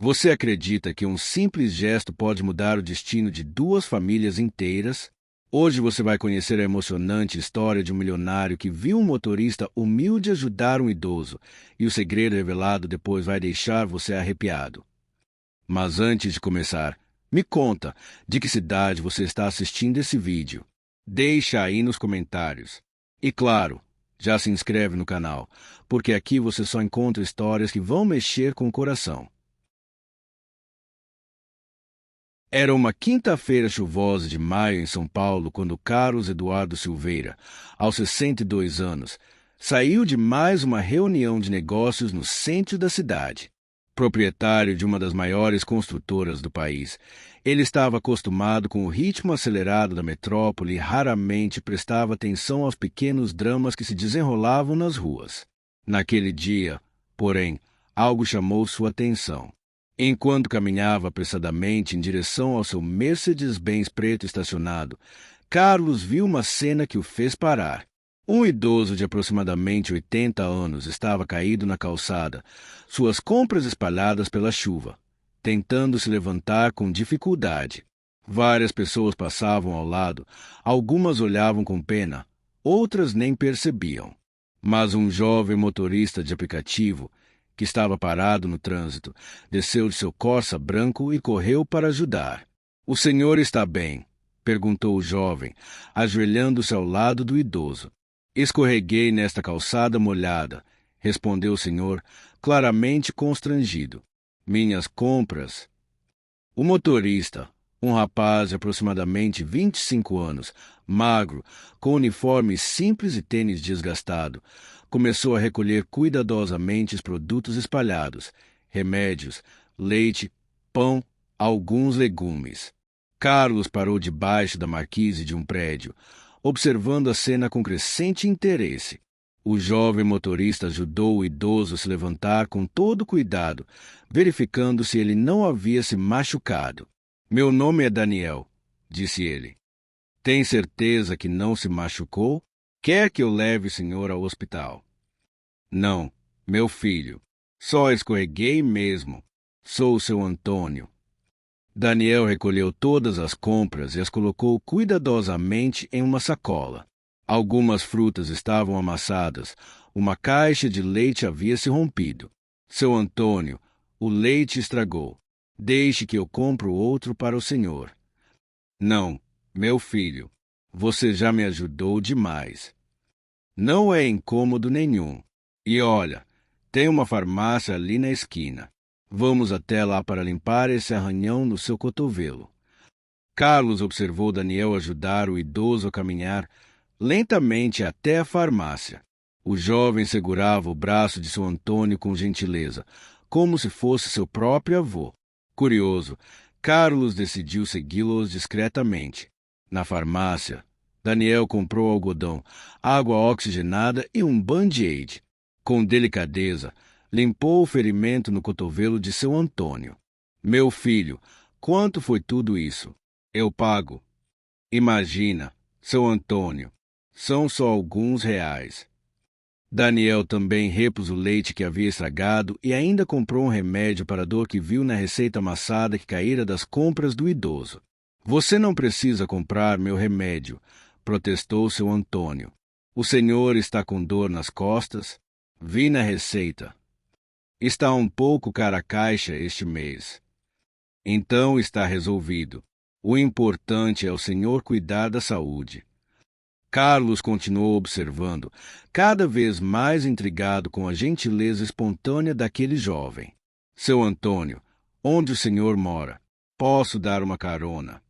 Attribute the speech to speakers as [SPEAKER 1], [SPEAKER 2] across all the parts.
[SPEAKER 1] Você acredita que um simples gesto pode mudar o destino de duas famílias inteiras? Hoje você vai conhecer a emocionante história de um milionário que viu um motorista humilde ajudar um idoso, e o segredo revelado depois vai deixar você arrepiado. Mas antes de começar, me conta de que cidade você está assistindo esse vídeo. Deixa aí nos comentários. E claro, já se inscreve no canal, porque aqui você só encontra histórias que vão mexer com o coração. Era uma quinta-feira chuvosa de maio em São Paulo quando Carlos Eduardo Silveira, aos 62 anos, saiu de mais uma reunião de negócios no centro da cidade. Proprietário de uma das maiores construtoras do país, ele estava acostumado com o ritmo acelerado da metrópole e raramente prestava atenção aos pequenos dramas que se desenrolavam nas ruas. Naquele dia, porém, algo chamou sua atenção. Enquanto caminhava apressadamente em direção ao seu Mercedes-Benz preto estacionado, Carlos viu uma cena que o fez parar. Um idoso de aproximadamente 80 anos estava caído na calçada, suas compras espalhadas pela chuva, tentando se levantar com dificuldade. Várias pessoas passavam ao lado, algumas olhavam com pena, outras nem percebiam. Mas um jovem motorista de aplicativo, que estava parado no trânsito, desceu de seu Corsa branco e correu para ajudar. "O senhor está bem?" perguntou o jovem, ajoelhando-se ao lado do idoso. "Escorreguei nesta calçada molhada", respondeu o senhor, claramente constrangido. "Minhas compras." O motorista, um rapaz de aproximadamente 25 anos, magro, com uniforme simples e tênis desgastado, começou a recolher cuidadosamente os produtos espalhados: remédios, leite, pão, alguns legumes. Carlos parou debaixo da marquise de um prédio, observando a cena com crescente interesse. O jovem motorista ajudou o idoso a se levantar com todo cuidado, verificando se ele não havia se machucado. "Meu nome é Daniel", disse ele. "Tem certeza que não se machucou? Quer que eu leve o senhor ao hospital?" "Não, meu filho. Só escorreguei mesmo. Sou o seu Antônio." Daniel recolheu todas as compras e as colocou cuidadosamente em uma sacola. Algumas frutas estavam amassadas. Uma caixa de leite havia se rompido. "Seu Antônio, o leite estragou. Deixe que eu compro outro para o senhor." "Não, meu filho. Você já me ajudou demais." "Não é incômodo nenhum. E olha, tem uma farmácia ali na esquina. Vamos até lá para limpar esse arranhão no seu cotovelo." Carlos observou Daniel ajudar o idoso a caminhar lentamente até a farmácia. O jovem segurava o braço de seu Antônio com gentileza, como se fosse seu próprio avô. Curioso, Carlos decidiu segui-los discretamente. Na farmácia, Daniel comprou algodão, água oxigenada e um Band-Aid. Com delicadeza, limpou o ferimento no cotovelo de seu Antônio. "Meu filho, quanto foi tudo isso?" "Eu pago." "Imagina, seu Antônio, são só alguns reais." Daniel também repôs o leite que havia estragado e ainda comprou um remédio para a dor que viu na receita amassada que caíra das compras do idoso. "Você não precisa comprar meu remédio", protestou seu Antônio. "O senhor está com dor nas costas? Vi na receita. Está um pouco cara a caixa este mês." "Então está resolvido. O importante é o senhor cuidar da saúde." Carlos continuou observando, cada vez mais intrigado com a gentileza espontânea daquele jovem. "Seu Antônio, onde o senhor mora? Posso dar uma carona?"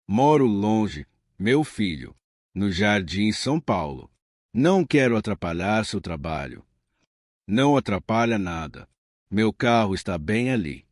[SPEAKER 1] "Moro longe, meu filho, no Jardim São Paulo. Não quero atrapalhar seu trabalho." "Não atrapalha nada. Meu carro está bem ali."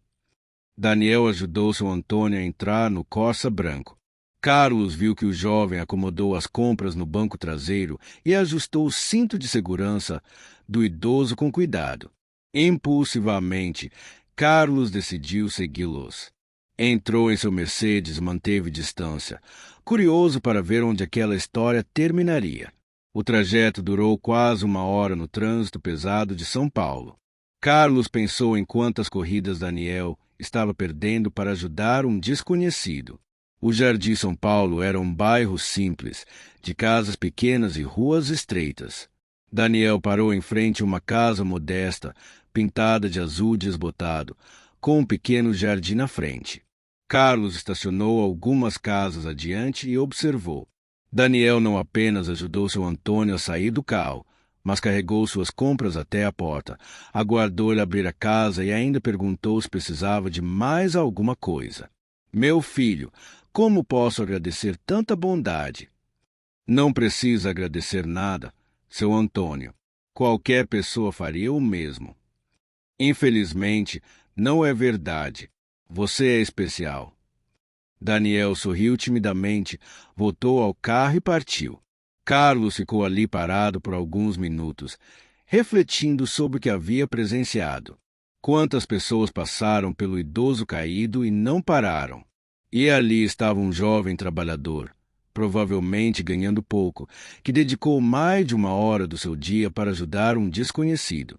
[SPEAKER 1] Daniel ajudou seu Antônio a entrar no Corsa branco. Carlos viu que o jovem acomodou as compras no banco traseiro e ajustou o cinto de segurança do idoso com cuidado. Impulsivamente, Carlos decidiu segui-los. Entrou em seu Mercedes e manteve distância, curioso para ver onde aquela história terminaria. O trajeto durou quase 1 hora no trânsito pesado de São Paulo. Carlos pensou em quantas corridas Daniel estava perdendo para ajudar um desconhecido. O Jardim São Paulo era um bairro simples, de casas pequenas e ruas estreitas. Daniel parou em frente a uma casa modesta, pintada de azul desbotado, com um pequeno jardim na frente. Carlos estacionou algumas casas adiante e observou. Daniel não apenas ajudou seu Antônio a sair do carro, mas carregou suas compras até a porta, aguardou ele abrir a casa e ainda perguntou se precisava de mais alguma coisa. Meu filho, como posso agradecer tanta bondade? Não precisa agradecer nada, seu Antônio. Qualquer pessoa faria o mesmo. Infelizmente, não é verdade. Você é especial. Daniel sorriu timidamente, voltou ao carro e partiu. Carlos ficou ali parado por alguns minutos, refletindo sobre o que havia presenciado. Quantas pessoas passaram pelo idoso caído e não pararam? E ali estava um jovem trabalhador, provavelmente ganhando pouco, que dedicou mais de 1 hora do seu dia para ajudar um desconhecido.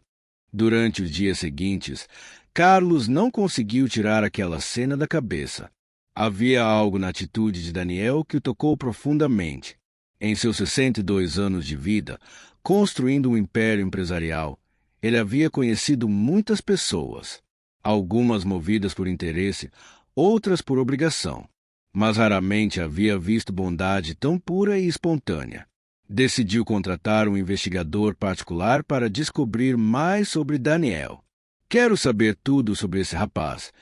[SPEAKER 1] Durante os dias seguintes, Carlos não conseguiu tirar aquela cena da cabeça. Havia algo na atitude de Daniel que o tocou profundamente. Em seus 62 anos de vida, construindo um império empresarial, ele havia conhecido muitas pessoas, algumas movidas por interesse, outras por obrigação, mas raramente havia visto bondade tão pura e espontânea. Decidiu contratar um investigador particular para descobrir mais sobre Daniel. Quero saber tudo sobre esse rapaz,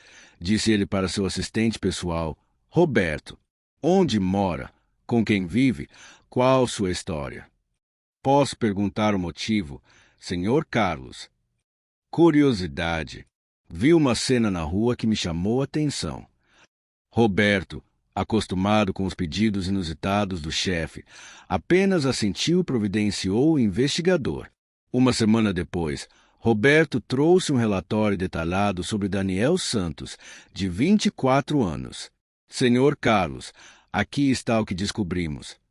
[SPEAKER 1] disse ele para seu assistente pessoal, Roberto. Onde mora? Com quem vive? Qual sua história? Posso perguntar o motivo, Senhor Carlos? Curiosidade. Vi uma cena na rua que me chamou a atenção. Roberto, acostumado com os pedidos inusitados do chefe, apenas assentiu e providenciou o investigador. 1 semana depois, Roberto trouxe um relatório detalhado sobre Daniel Santos, de 24 anos. Senhor Carlos, aqui está o que descobrimos.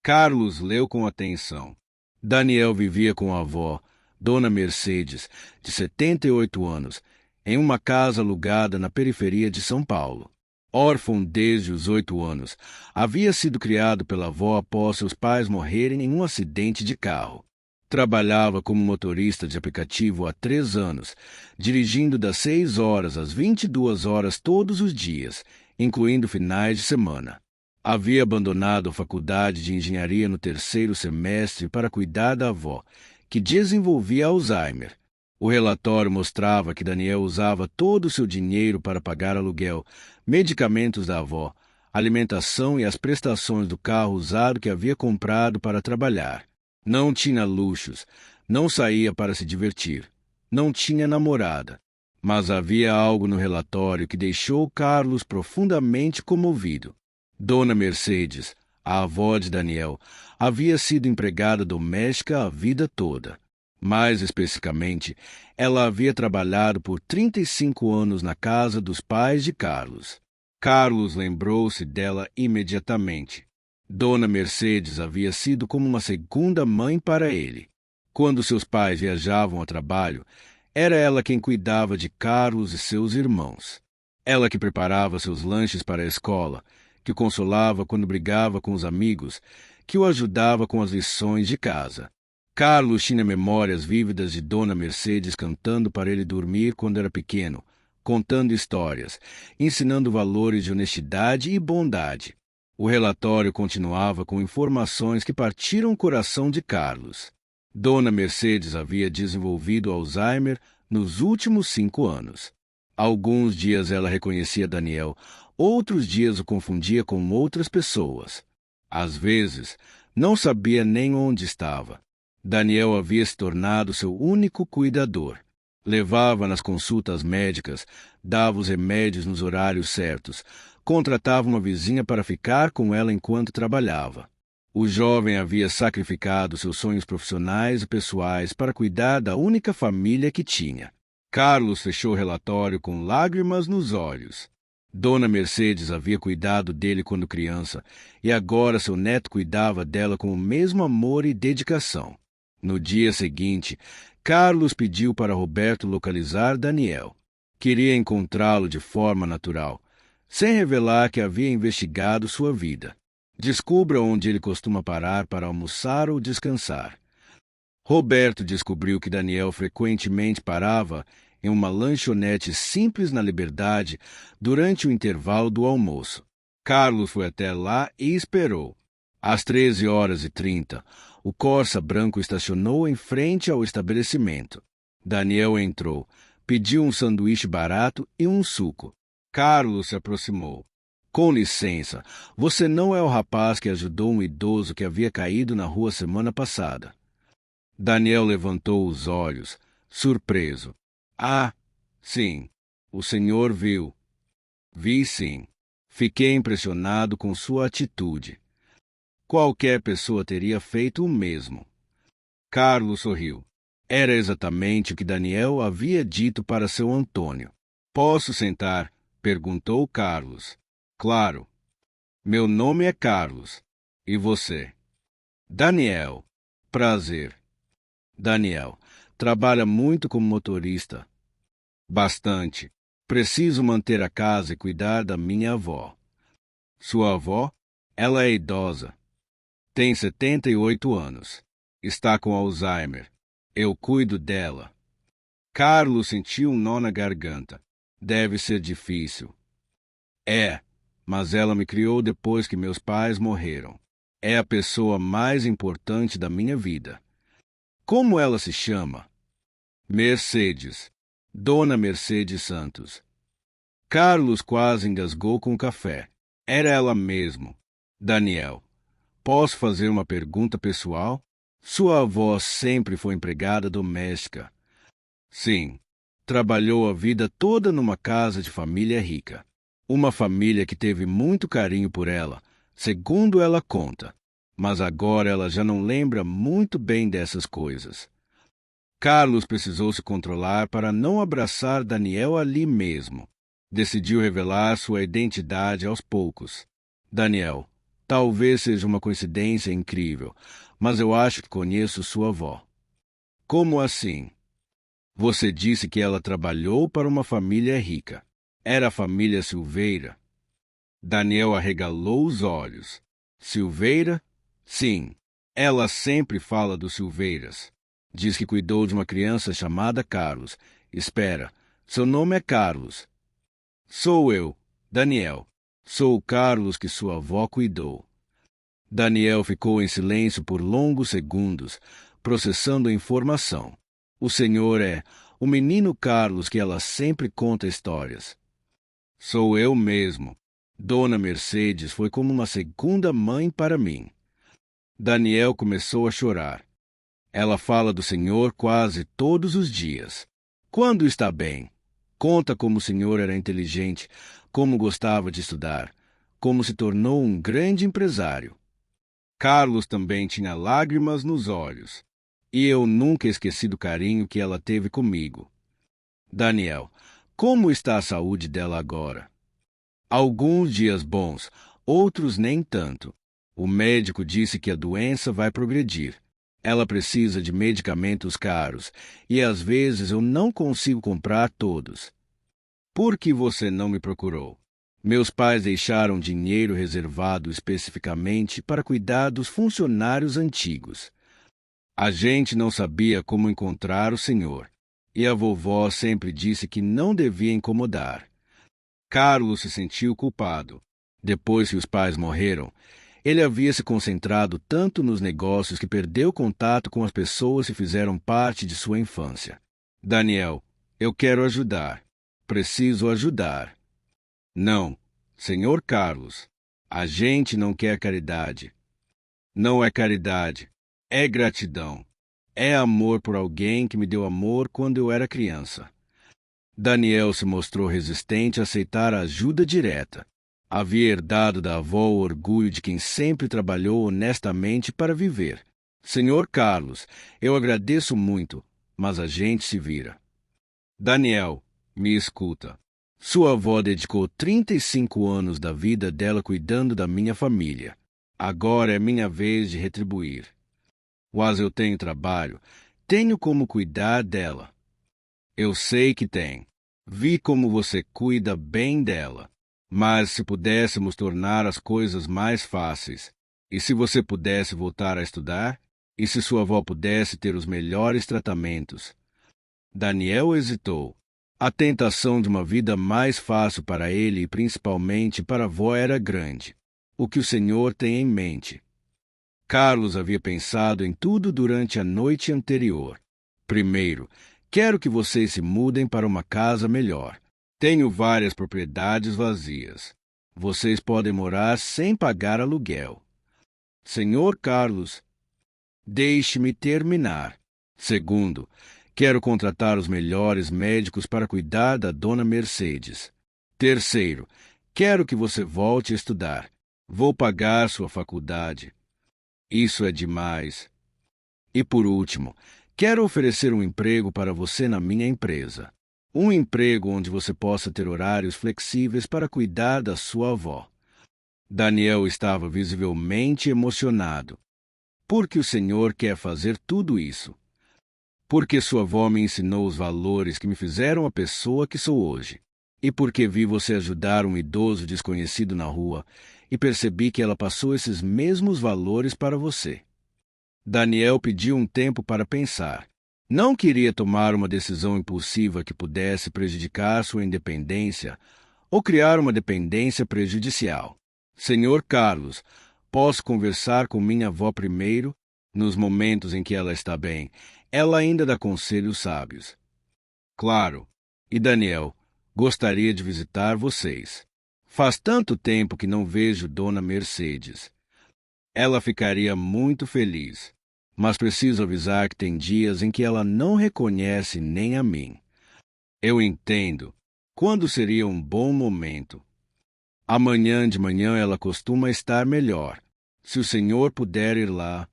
[SPEAKER 1] Carlos leu com atenção. Daniel vivia com a avó, Dona Mercedes, de 78 anos, em uma casa alugada na periferia de São Paulo. Órfão desde os 8 anos, havia sido criado pela avó após seus pais morrerem em um acidente de carro. Trabalhava como motorista de aplicativo há 3 anos, dirigindo das 6 horas às 22 horas todos os dias, incluindo finais de semana. Havia abandonado a faculdade de engenharia no 3º semestre para cuidar da avó, que desenvolvia Alzheimer. O relatório mostrava que Daniel usava todo o seu dinheiro para pagar aluguel, medicamentos da avó, alimentação e as prestações do carro usado que havia comprado para trabalhar. Não tinha luxos, não saía para se divertir, não tinha namorada. Mas havia algo no relatório que deixou Carlos profundamente comovido. Dona Mercedes, a avó de Daniel, havia sido empregada doméstica a vida toda. Mais especificamente, ela havia trabalhado por 35 anos na casa dos pais de Carlos. Carlos lembrou-se dela imediatamente. Dona Mercedes havia sido como uma segunda mãe para ele. Quando seus pais viajavam a trabalho, era ela quem cuidava de Carlos e seus irmãos. Ela que preparava seus lanches para a escola, que o consolava quando brigava com os amigos, que o ajudava com as lições de casa. Carlos tinha memórias vívidas de Dona Mercedes cantando para ele dormir quando era pequeno, contando histórias, ensinando valores de honestidade e bondade. O relatório continuava com informações que partiram o coração de Carlos. Dona Mercedes havia desenvolvido Alzheimer nos últimos 5 anos. Alguns dias ela reconhecia Daniel, outros dias o confundia com outras pessoas. Às vezes, não sabia nem onde estava. Daniel havia se tornado seu único cuidador. Levava nas consultas médicas, dava os remédios nos horários certos, contratava uma vizinha para ficar com ela enquanto trabalhava. O jovem havia sacrificado seus sonhos profissionais e pessoais para cuidar da única família que tinha. Carlos fechou o relatório com lágrimas nos olhos. Dona Mercedes havia cuidado dele quando criança, e agora seu neto cuidava dela com o mesmo amor e dedicação. No dia seguinte, Carlos pediu para Roberto localizar Daniel. Queria encontrá-lo de forma natural, sem revelar que havia investigado sua vida. Descubra onde ele costuma parar para almoçar ou descansar. Roberto descobriu que Daniel frequentemente parava em uma lanchonete simples na Liberdade durante o intervalo do almoço. Carlos foi até lá e esperou. Às 13h30, o Corsa branco estacionou em frente ao estabelecimento. Daniel entrou, pediu um sanduíche barato e um suco. Carlos se aproximou. Com licença, você não é o rapaz que ajudou um idoso que havia caído na rua semana passada? Daniel levantou os olhos, surpreso. Ah, sim, o senhor viu. Vi sim. Fiquei impressionado com sua atitude. Qualquer pessoa teria feito o mesmo. Carlos sorriu. Era exatamente o que Daniel havia dito para seu Antônio. Posso sentar? Perguntou Carlos. Claro. Meu nome é Carlos. E você? Daniel. Prazer. Daniel. Trabalha muito como motorista. Bastante. Preciso manter a casa e cuidar da minha avó. Sua avó? Ela é idosa. Tem 78 anos. Está com Alzheimer. Eu cuido dela. Carlos sentiu um nó na garganta. Deve ser difícil. É, mas ela me criou depois que meus pais morreram. É a pessoa mais importante da minha vida. Como ela se chama? Mercedes. Dona Mercedes Santos. Carlos quase engasgou com o café. Era ela mesmo. Daniel, posso fazer uma pergunta pessoal? Sua avó sempre foi empregada doméstica. Sim. Trabalhou a vida toda numa casa de família rica. Uma família que teve muito carinho por ela, segundo ela conta. Mas agora ela já não lembra muito bem dessas coisas. Carlos precisou se controlar para não abraçar Daniel ali mesmo. Decidiu revelar sua identidade aos poucos. Daniel, talvez seja uma coincidência incrível, mas eu acho que conheço sua avó. Como assim? Você disse que ela trabalhou para uma família rica. Era a família Silveira. Daniel arregalou os olhos. Silveira? Sim. Ela sempre fala dos Silveiras. Diz que cuidou de uma criança chamada Carlos. Espera, seu nome é Carlos. Sou eu, Daniel. Sou o Carlos que sua avó cuidou. Daniel ficou em silêncio por longos segundos, processando a informação. O senhor é o menino Carlos que ela sempre conta histórias. Sou eu mesmo. Dona Mercedes foi como uma segunda mãe para mim. Daniel começou a chorar. Ela fala do senhor quase todos os dias. Quando está bem, conta como o senhor era inteligente, como gostava de estudar, como se tornou um grande empresário. Carlos também tinha lágrimas nos olhos. E eu nunca esqueci do carinho que ela teve comigo. Daniel, como está a saúde dela agora? Alguns dias bons, outros nem tanto. O médico disse que a doença vai progredir. Ela precisa de medicamentos caros e às vezes eu não consigo comprar todos. Por que você não me procurou? Meus pais deixaram dinheiro reservado especificamente para cuidar dos funcionários antigos. A gente não sabia como encontrar o senhor, e a vovó sempre disse que não devia incomodar. Carlos se sentiu culpado. Depois que os pais morreram, ele havia se concentrado tanto nos negócios que perdeu contato com as pessoas que fizeram parte de sua infância. Daniel, eu quero ajudar. Preciso ajudar. Não, senhor Carlos, a gente não quer caridade. Não é caridade. É gratidão. É amor por alguém que me deu amor quando eu era criança. Daniel se mostrou resistente a aceitar a ajuda direta. Havia herdado da avó o orgulho de quem sempre trabalhou honestamente para viver. Senhor Carlos, eu agradeço muito, mas a gente se vira. Daniel, me escuta. Sua avó dedicou 35 anos da vida dela cuidando da minha família. Agora é minha vez de retribuir. Mas eu tenho trabalho, tenho como cuidar dela. Eu sei que tem. Vi como você cuida bem dela. Mas se pudéssemos tornar as coisas mais fáceis, e se você pudesse voltar a estudar, e se sua avó pudesse ter os melhores tratamentos. Daniel hesitou. A tentação de uma vida mais fácil para ele e principalmente para a avó era grande. O que o Senhor tem em mente? Carlos havia pensado em tudo durante a noite anterior. Primeiro, quero que vocês se mudem para uma casa melhor. Tenho várias propriedades vazias. Vocês podem morar sem pagar aluguel. Senhor Carlos, deixe-me terminar. Segundo, quero contratar os melhores médicos para cuidar da dona Mercedes. Terceiro, quero que você volte a estudar. Vou pagar sua faculdade. Isso é demais. E por último, quero oferecer um emprego para você na minha empresa. Um emprego onde você possa ter horários flexíveis para cuidar da sua avó. Daniel estava visivelmente emocionado. Por que o Senhor quer fazer tudo isso? Porque sua avó me ensinou os valores que me fizeram a pessoa que sou hoje. E porque vi você ajudar um idoso desconhecido na rua e percebi que ela passou esses mesmos valores para você. Daniel pediu um tempo para pensar. Não queria tomar uma decisão impulsiva que pudesse prejudicar sua independência ou criar uma dependência prejudicial. Senhor Carlos, posso conversar com minha avó primeiro? Nos momentos em que ela está bem, ela ainda dá conselhos sábios. Claro. E Daniel, gostaria de visitar vocês. Faz tanto tempo que não vejo Dona Mercedes. Ela ficaria muito feliz, mas preciso avisar que tem dias em que ela não reconhece nem a mim. Eu entendo. Quando seria um bom momento? Amanhã de manhã ela costuma estar melhor. Se o senhor puder ir lá.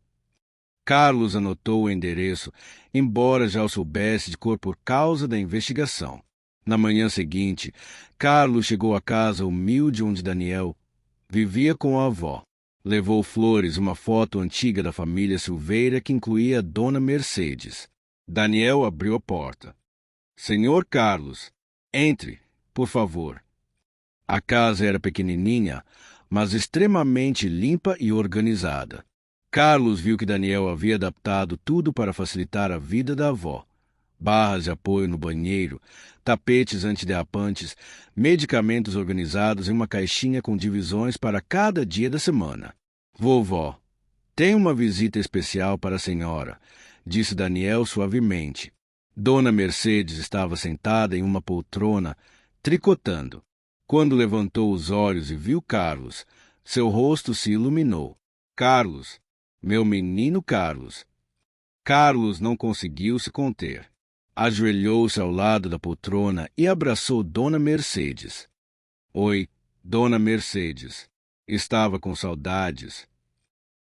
[SPEAKER 1] Carlos anotou o endereço, embora já o soubesse de cor por causa da investigação. Na manhã seguinte, Carlos chegou à casa humilde onde Daniel vivia com a avó. Levou flores, uma foto antiga da família Silveira que incluía a Dona Mercedes. Daniel abriu a porta. Senhor Carlos, entre, por favor. A casa era pequenininha, mas extremamente limpa e organizada. Carlos viu que Daniel havia adaptado tudo para facilitar a vida da avó. Barras de apoio no banheiro, tapetes antiderrapantes, medicamentos organizados em uma caixinha com divisões para cada dia da semana. Vovó, tenho uma visita especial para a senhora, disse Daniel suavemente. Dona Mercedes estava sentada em uma poltrona, tricotando. Quando levantou os olhos e viu Carlos, seu rosto se iluminou. Carlos, meu menino Carlos. Carlos não conseguiu se conter. Ajoelhou-se ao lado da poltrona e abraçou Dona Mercedes. Oi, Dona Mercedes. Estava com saudades.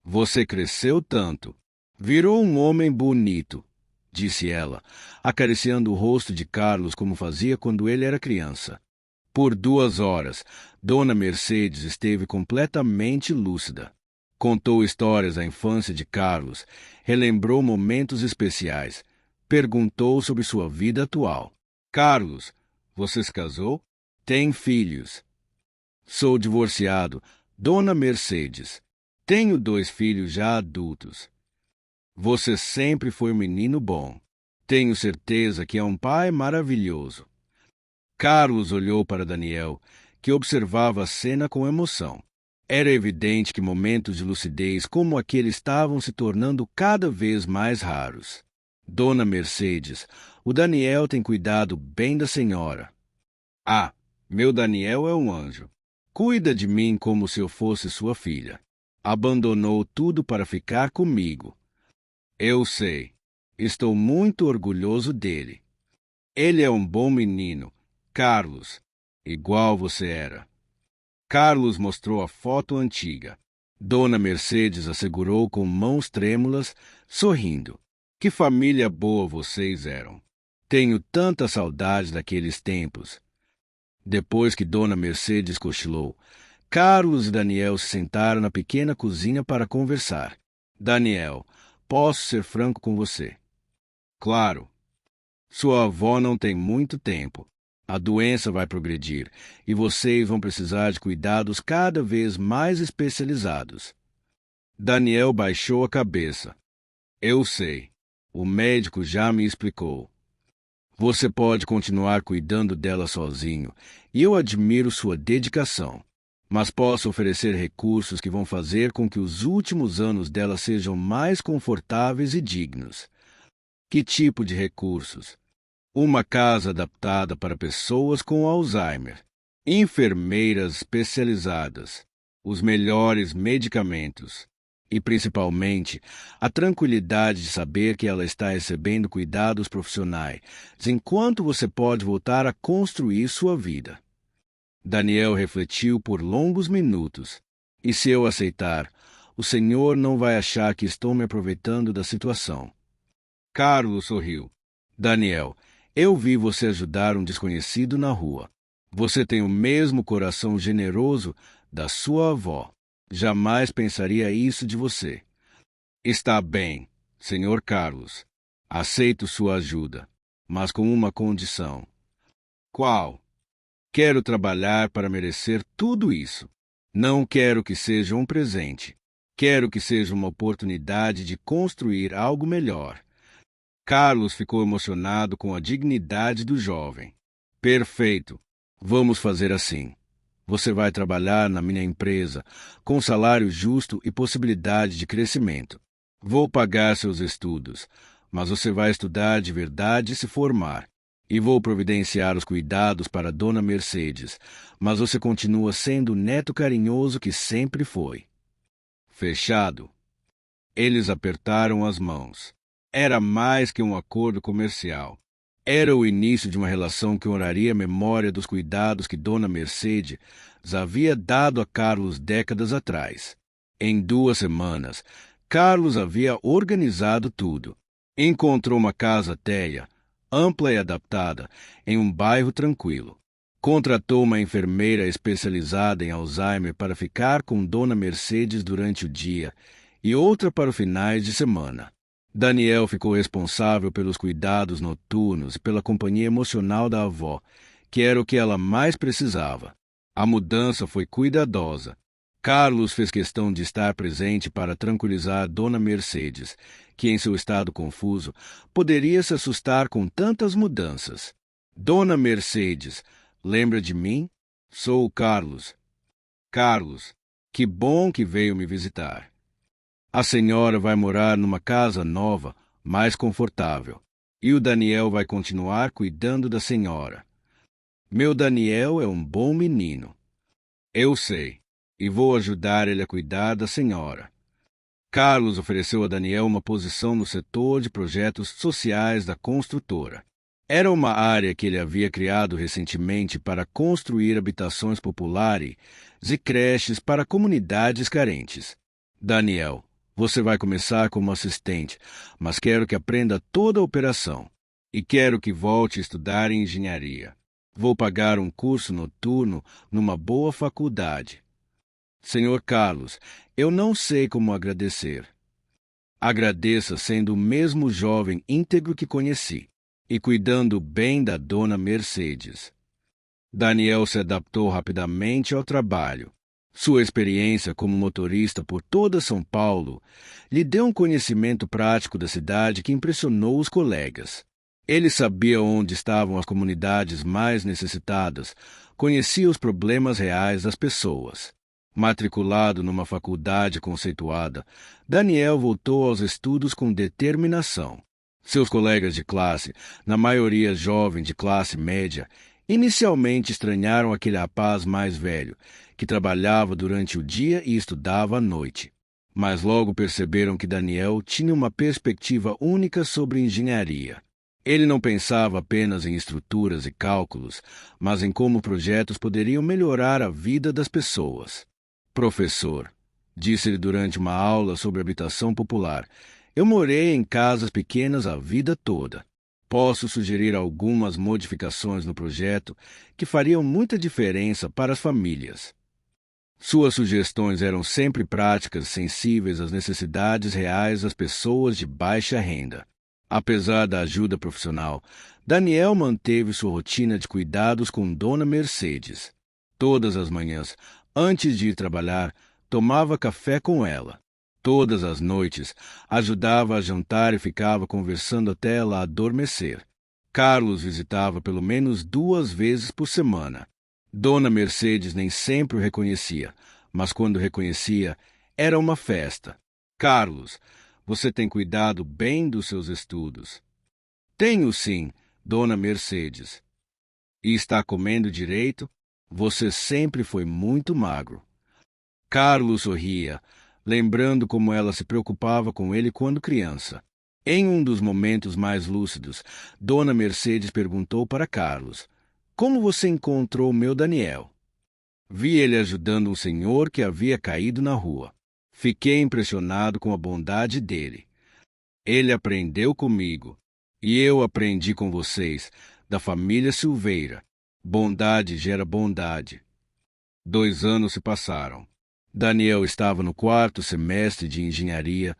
[SPEAKER 1] Você cresceu tanto. Virou um homem bonito, disse ela, acariciando o rosto de Carlos como fazia quando ele era criança. Por 2 horas, Dona Mercedes esteve completamente lúcida. Contou histórias da infância de Carlos, relembrou momentos especiais, perguntou sobre sua vida atual. Carlos, você se casou? Tem filhos? Sou divorciado, Dona Mercedes. Tenho 2 filhos já adultos. Você sempre foi um menino bom. Tenho certeza que é um pai maravilhoso. Carlos olhou para Daniel, que observava a cena com emoção. Era evidente que momentos de lucidez como aquele estavam se tornando cada vez mais raros. Dona Mercedes, o Daniel tem cuidado bem da senhora. Ah, meu Daniel é um anjo. Cuida de mim como se eu fosse sua filha. Abandonou tudo para ficar comigo. Eu sei. Estou muito orgulhoso dele. Ele é um bom menino, Carlos, igual você era. Carlos mostrou a foto antiga. Dona Mercedes assegurou com mãos trêmulas, sorrindo. Que família boa vocês eram. Tenho tanta saudade daqueles tempos. Depois que Dona Mercedes cochilou, Carlos e Daniel se sentaram na pequena cozinha para conversar. Daniel, posso ser franco com você? Claro, sua avó não tem muito tempo. A doença vai progredir e vocês vão precisar de cuidados cada vez mais especializados. Daniel baixou a cabeça. Eu sei. O médico já me explicou. Você pode continuar cuidando dela sozinho, e eu admiro sua dedicação. Mas posso oferecer recursos que vão fazer com que os últimos anos dela sejam mais confortáveis e dignos. Que tipo de recursos? Uma casa adaptada para pessoas com Alzheimer, enfermeiras especializadas, os melhores medicamentos e, principalmente, a tranquilidade de saber que ela está recebendo cuidados profissionais, enquanto você pode voltar a construir sua vida. Daniel refletiu por longos minutos. E se eu aceitar, o Senhor não vai achar que estou me aproveitando da situação. Carlos sorriu. Daniel, eu vi você ajudar um desconhecido na rua. Você tem o mesmo coração generoso da sua avó. Jamais pensaria isso de você. Está bem, Senhor Carlos. Aceito sua ajuda, mas com uma condição. Qual? Quero trabalhar para merecer tudo isso. Não quero que seja um presente. Quero que seja uma oportunidade de construir algo melhor. Carlos ficou emocionado com a dignidade do jovem. Perfeito. Vamos fazer assim. Você vai trabalhar na minha empresa, com salário justo e possibilidade de crescimento. Vou pagar seus estudos, mas você vai estudar de verdade e se formar. E vou providenciar os cuidados para Dona Mercedes, mas você continua sendo o neto carinhoso que sempre foi. Fechado. Eles apertaram as mãos. Era mais que um acordo comercial. Era o início de uma relação que honraria a memória dos cuidados que Dona Mercedes havia dado a Carlos décadas atrás. Em 2 semanas, Carlos havia organizado tudo. Encontrou uma casa térrea, ampla e adaptada, em um bairro tranquilo. Contratou uma enfermeira especializada em Alzheimer para ficar com Dona Mercedes durante o dia e outra para os finais de semana. Daniel ficou responsável pelos cuidados noturnos e pela companhia emocional da avó, que era o que ela mais precisava. A mudança foi cuidadosa. Carlos fez questão de estar presente para tranquilizar Dona Mercedes, que, em seu estado confuso, poderia se assustar com tantas mudanças. Dona Mercedes, lembra de mim? Sou o Carlos. Carlos, que bom que veio me visitar. A senhora vai morar numa casa nova, mais confortável, e o Daniel vai continuar cuidando da senhora. Meu Daniel é um bom menino. Eu sei, e vou ajudar ele a cuidar da senhora. Carlos ofereceu a Daniel uma posição no setor de projetos sociais da construtora. Era uma área que ele havia criado recentemente para construir habitações populares e creches para comunidades carentes. Daniel, você vai começar como assistente, mas quero que aprenda toda a operação. E quero que volte a estudar em engenharia. Vou pagar um curso noturno numa boa faculdade. Senhor Carlos, eu não sei como agradecer. Agradeça sendo o mesmo jovem íntegro que conheci e cuidando bem da Dona Mercedes. Daniel se adaptou rapidamente ao trabalho. Sua experiência como motorista por toda São Paulo lhe deu um conhecimento prático da cidade que impressionou os colegas. Ele sabia onde estavam as comunidades mais necessitadas, conhecia os problemas reais das pessoas. Matriculado numa faculdade conceituada, Daniel voltou aos estudos com determinação. Seus colegas de classe, na maioria jovem de classe média, inicialmente estranharam aquele rapaz mais velho, que trabalhava durante o dia e estudava à noite. Mas logo perceberam que Daniel tinha uma perspectiva única sobre engenharia. Ele não pensava apenas em estruturas e cálculos, mas em como projetos poderiam melhorar a vida das pessoas. Professor, disse-ele durante uma aula sobre habitação popular, eu morei em casas pequenas a vida toda. Posso sugerir algumas modificações no projeto que fariam muita diferença para as famílias. Suas sugestões eram sempre práticas, sensíveis às necessidades reais das pessoas de baixa renda. Apesar da ajuda profissional, Daniel manteve sua rotina de cuidados com Dona Mercedes. Todas as manhãs, antes de ir trabalhar, tomava café com ela. Todas as noites, ajudava a jantar e ficava conversando até ela adormecer. Carlos visitava pelo menos 2 vezes por semana. Dona Mercedes nem sempre o reconhecia, mas quando reconhecia, era uma festa. Carlos, você tem cuidado bem dos seus estudos? Tenho sim, Dona Mercedes. E está comendo direito? Você sempre foi muito magro. Carlos sorria, lembrando como ela se preocupava com ele quando criança. Em um dos momentos mais lúcidos, Dona Mercedes perguntou para Carlos: Como você encontrou meu Daniel? Vi ele ajudando um senhor que havia caído na rua. Fiquei impressionado com a bondade dele. Ele aprendeu comigo, e eu aprendi com vocês, da família Silveira. Bondade gera bondade. 2 anos se passaram. Daniel estava no 4º semestre de engenharia,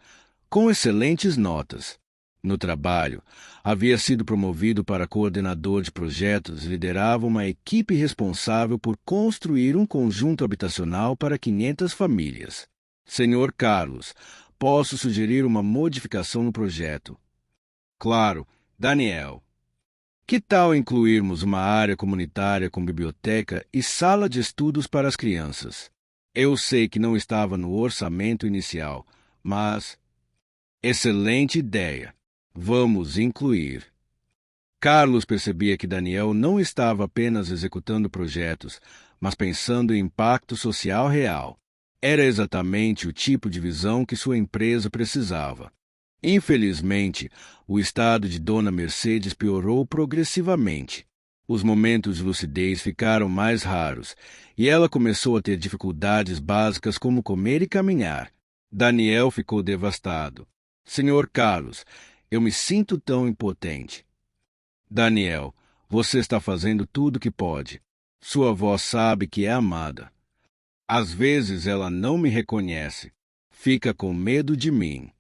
[SPEAKER 1] com excelentes notas. No trabalho, havia sido promovido para coordenador de projetos e liderava uma equipe responsável por construir um conjunto habitacional para 500 famílias. Senhor Carlos, posso sugerir uma modificação no projeto. Claro, Daniel. Que tal incluirmos uma área comunitária com biblioteca e sala de estudos para as crianças? Eu sei que não estava no orçamento inicial, mas... Excelente ideia. Vamos incluir. Carlos percebia que Daniel não estava apenas executando projetos, mas pensando em impacto social real. Era exatamente o tipo de visão que sua empresa precisava. Infelizmente, o estado de Dona Mercedes piorou progressivamente. Os momentos de lucidez ficaram mais raros, e ela começou a ter dificuldades básicas como comer e caminhar. Daniel ficou devastado. Senhor Carlos, eu me sinto tão impotente. Daniel, você está fazendo tudo o que pode. Sua avó sabe que é amada. Às vezes ela não me reconhece. Fica com medo de mim.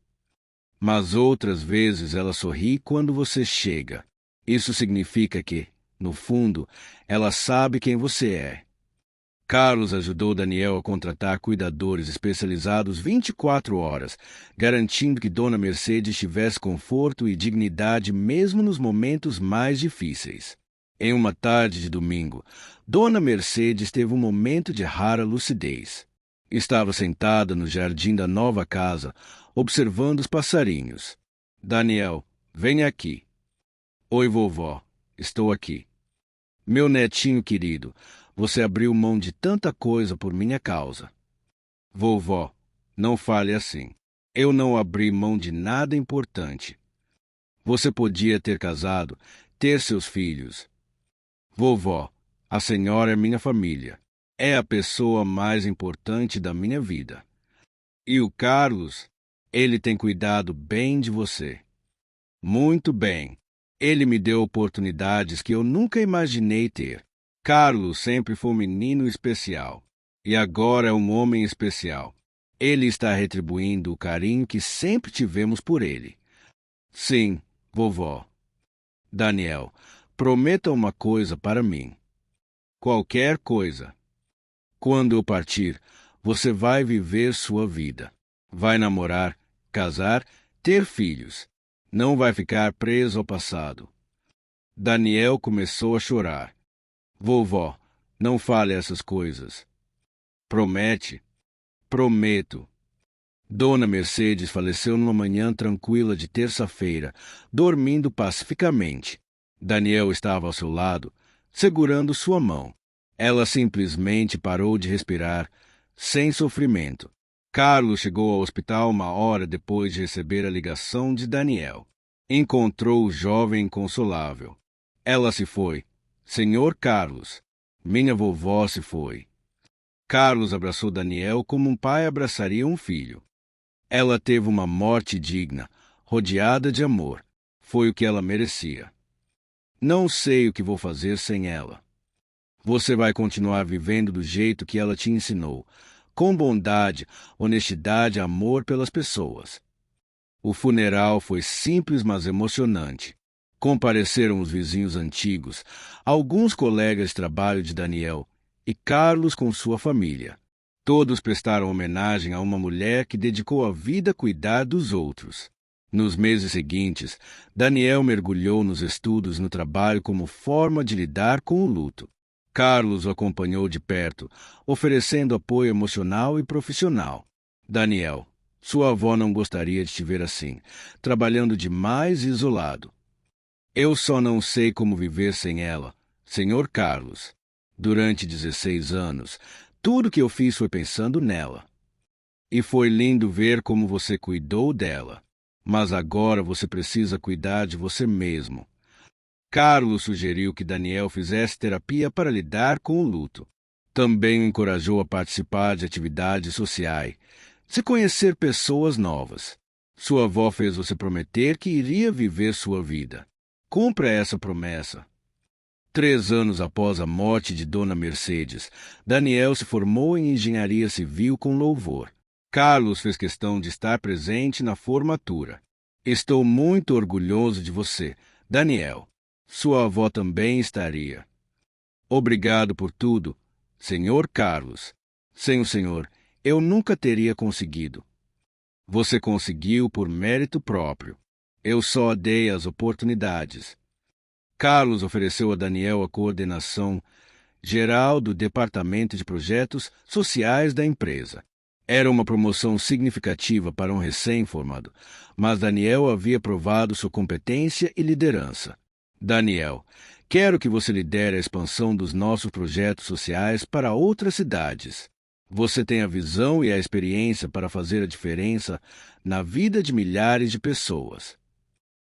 [SPEAKER 1] Mas outras vezes ela sorri quando você chega. Isso significa que, no fundo, ela sabe quem você é. Carlos ajudou Daniel a contratar cuidadores especializados 24 horas, garantindo que Dona Mercedes tivesse conforto e dignidade mesmo nos momentos mais difíceis. Em uma tarde de domingo, Dona Mercedes teve um momento de rara lucidez. Estava sentada no jardim da nova casa, observando os passarinhos. Daniel, venha aqui. Oi, vovó. Estou aqui. Meu netinho querido, você abriu mão de tanta coisa por minha causa. Vovó, não fale assim. Eu não abri mão de nada importante. Você podia ter casado, ter seus filhos. Vovó, a senhora é minha família. É a pessoa mais importante da minha vida. E o Carlos, ele tem cuidado bem de você. Muito bem. Ele me deu oportunidades que eu nunca imaginei ter. Carlos sempre foi um menino especial. E agora é um homem especial. Ele está retribuindo o carinho que sempre tivemos por ele. Sim, vovó. Daniel, prometa uma coisa para mim. Qualquer coisa. Quando eu partir, você vai viver sua vida. Vai namorar, casar, ter filhos. Não vai ficar preso ao passado. Daniel começou a chorar. Vovó, não fale essas coisas. Promete? Prometo. Dona Mercedes faleceu numa manhã tranquila de terça-feira, dormindo pacificamente. Daniel estava ao seu lado, segurando sua mão. Ela simplesmente parou de respirar, sem sofrimento. Carlos chegou ao hospital 1 hora depois de receber a ligação de Daniel. Encontrou o jovem inconsolável. Ela se foi. Senhor Carlos, minha vovó se foi. Carlos abraçou Daniel como um pai abraçaria um filho. Ela teve uma morte digna, rodeada de amor. Foi o que ela merecia. Não sei o que vou fazer sem ela. Você vai continuar vivendo do jeito que ela te ensinou, com bondade, honestidade e amor pelas pessoas. O funeral foi simples, mas emocionante. Compareceram os vizinhos antigos, alguns colegas de trabalho de Daniel e Carlos com sua família. Todos prestaram homenagem a uma mulher que dedicou a vida a cuidar dos outros. Nos meses seguintes, Daniel mergulhou nos estudos e no trabalho como forma de lidar com o luto. Carlos o acompanhou de perto, oferecendo apoio emocional e profissional. Daniel, sua avó não gostaria de te ver assim, trabalhando demais e isolado. Eu só não sei como viver sem ela, Senhor Carlos. Durante 16 anos, tudo que eu fiz foi pensando nela. E foi lindo ver como você cuidou dela. Mas agora você precisa cuidar de você mesmo. Carlos sugeriu que Daniel fizesse terapia para lidar com o luto. Também o encorajou a participar de atividades sociais, se conhecer pessoas novas. Sua avó fez você prometer que iria viver sua vida. Cumpra essa promessa. 3 anos após a morte de Dona Mercedes, Daniel se formou em engenharia civil com louvor. Carlos fez questão de estar presente na formatura. Estou muito orgulhoso de você, Daniel. Sua avó também estaria. Obrigado por tudo, Senhor Carlos. Sem o Senhor, eu nunca teria conseguido. Você conseguiu por mérito próprio. Eu só dei as oportunidades. Carlos ofereceu a Daniel a coordenação geral do Departamento de Projetos Sociais da empresa. Era uma promoção significativa para um recém-formado, mas Daniel havia provado sua competência e liderança. Daniel, quero que você lidere a expansão dos nossos projetos sociais para outras cidades. Você tem a visão e a experiência para fazer a diferença na vida de milhares de pessoas.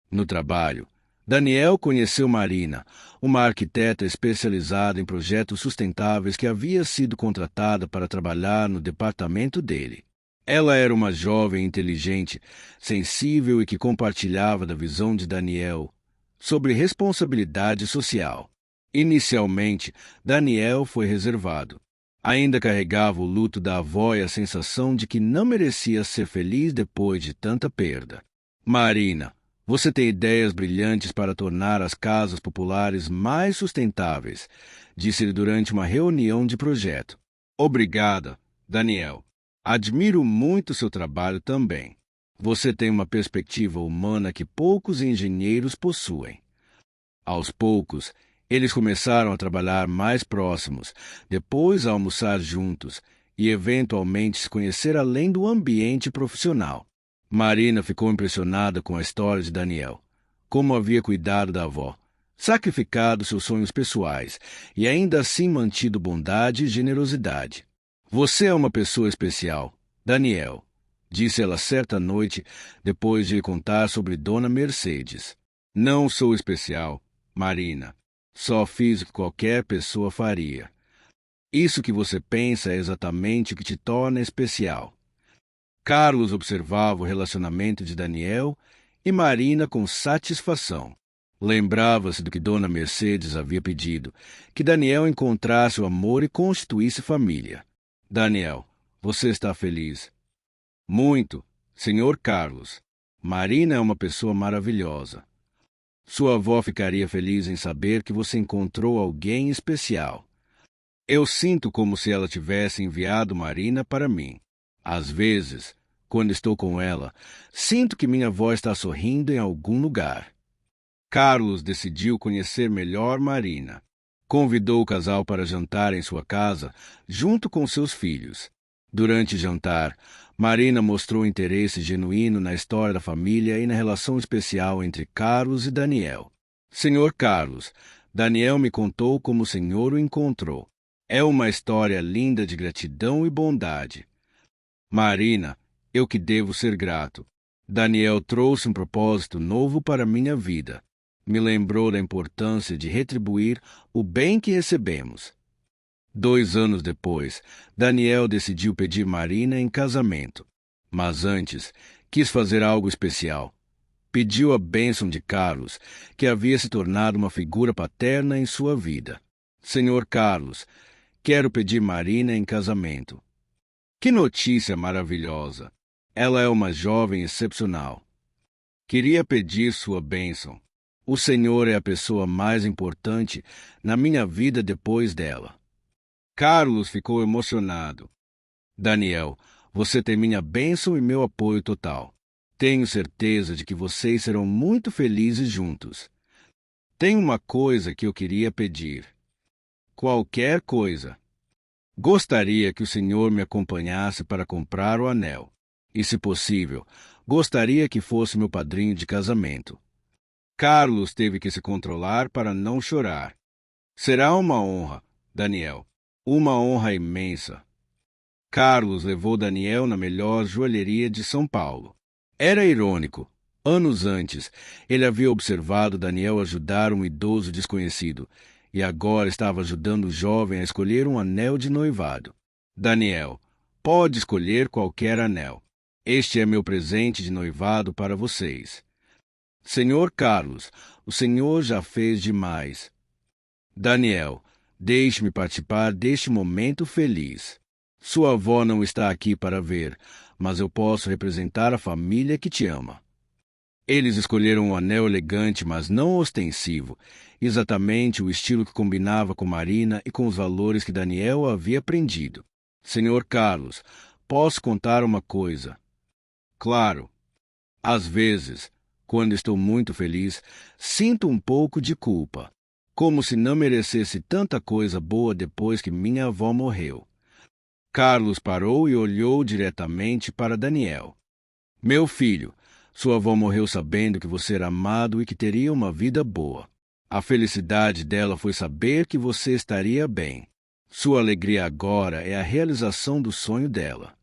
[SPEAKER 1] No trabalho, Daniel conheceu Marina, uma arquiteta especializada em projetos sustentáveis que havia sido contratada para trabalhar no departamento dele. Ela era uma jovem inteligente, sensível e que compartilhava da visão de Daniel sobre responsabilidade social. Inicialmente, Daniel foi reservado. Ainda carregava o luto da avó e a sensação de que não merecia ser feliz depois de tanta perda. Marina, você tem ideias brilhantes para tornar as casas populares mais sustentáveis, disse-lhe durante uma reunião de projeto. Obrigada, Daniel. Admiro muito seu trabalho também. Você tem uma perspectiva humana que poucos engenheiros possuem. Aos poucos, eles começaram a trabalhar mais próximos, depois a almoçar juntos e, eventualmente, se conhecer além do ambiente profissional. Marina ficou impressionada com a história de Daniel, como havia cuidado da avó, sacrificado seus sonhos pessoais e ainda assim mantido bondade e generosidade. Você é uma pessoa especial, Daniel, disse ela certa noite depois de lhe contar sobre Dona Mercedes. Não sou especial, Marina. Só fiz o que qualquer pessoa faria. Isso que você pensa é exatamente o que te torna especial. Carlos observava o relacionamento de Daniel e Marina com satisfação. Lembrava-se do que Dona Mercedes havia pedido, que Daniel encontrasse o amor e constituísse família. Daniel, você está feliz? Muito, Senhor Carlos. Marina é uma pessoa maravilhosa. Sua avó ficaria feliz em saber que você encontrou alguém especial. Eu sinto como se ela tivesse enviado Marina para mim. Às vezes, quando estou com ela, sinto que minha avó está sorrindo em algum lugar. Carlos decidiu conhecer melhor Marina. Convidou o casal para jantar em sua casa, junto com seus filhos. Durante o jantar, Marina mostrou interesse genuíno na história da família e na relação especial entre Carlos e Daniel. Senhor Carlos, Daniel me contou como o Senhor o encontrou. É uma história linda de gratidão e bondade. Marina, eu que devo ser grato. Daniel trouxe um propósito novo para minha vida. Me lembrou da importância de retribuir o bem que recebemos. 2 anos depois, Daniel decidiu pedir Marina em casamento. Mas antes, quis fazer algo especial. Pediu a bênção de Carlos, que havia se tornado uma figura paterna em sua vida. Senhor Carlos, quero pedir Marina em casamento. Que notícia maravilhosa! Ela é uma jovem excepcional. Queria pedir sua bênção. O Senhor é a pessoa mais importante na minha vida depois dela. Carlos ficou emocionado. Daniel, você tem minha bênção e meu apoio total. Tenho certeza de que vocês serão muito felizes juntos. Tem uma coisa que eu queria pedir. Qualquer coisa. Gostaria que o senhor me acompanhasse para comprar o anel. E, se possível, gostaria que fosse meu padrinho de casamento. Carlos teve que se controlar para não chorar. Será uma honra, Daniel. Uma honra imensa. Carlos levou Daniel na melhor joalheria de São Paulo. Era irônico. Anos antes, ele havia observado Daniel ajudar um idoso desconhecido e agora estava ajudando o jovem a escolher um anel de noivado. Daniel, pode escolher qualquer anel. Este é meu presente de noivado para vocês. Senhor Carlos, o senhor já fez demais. Daniel, deixe-me participar deste momento feliz. Sua avó não está aqui para ver, mas eu posso representar a família que te ama. Eles escolheram um anel elegante, mas não ostensivo, exatamente o estilo que combinava com Marina e com os valores que Daniel havia aprendido. Senhor Carlos, posso contar uma coisa? Claro. Às vezes, quando estou muito feliz, sinto um pouco de culpa, como se não merecesse tanta coisa boa depois que minha avó morreu. Carlos parou e olhou diretamente para Daniel. Meu filho, sua avó morreu sabendo que você era amado e que teria uma vida boa. A felicidade dela foi saber que você estaria bem. Sua alegria agora é a realização do sonho dela.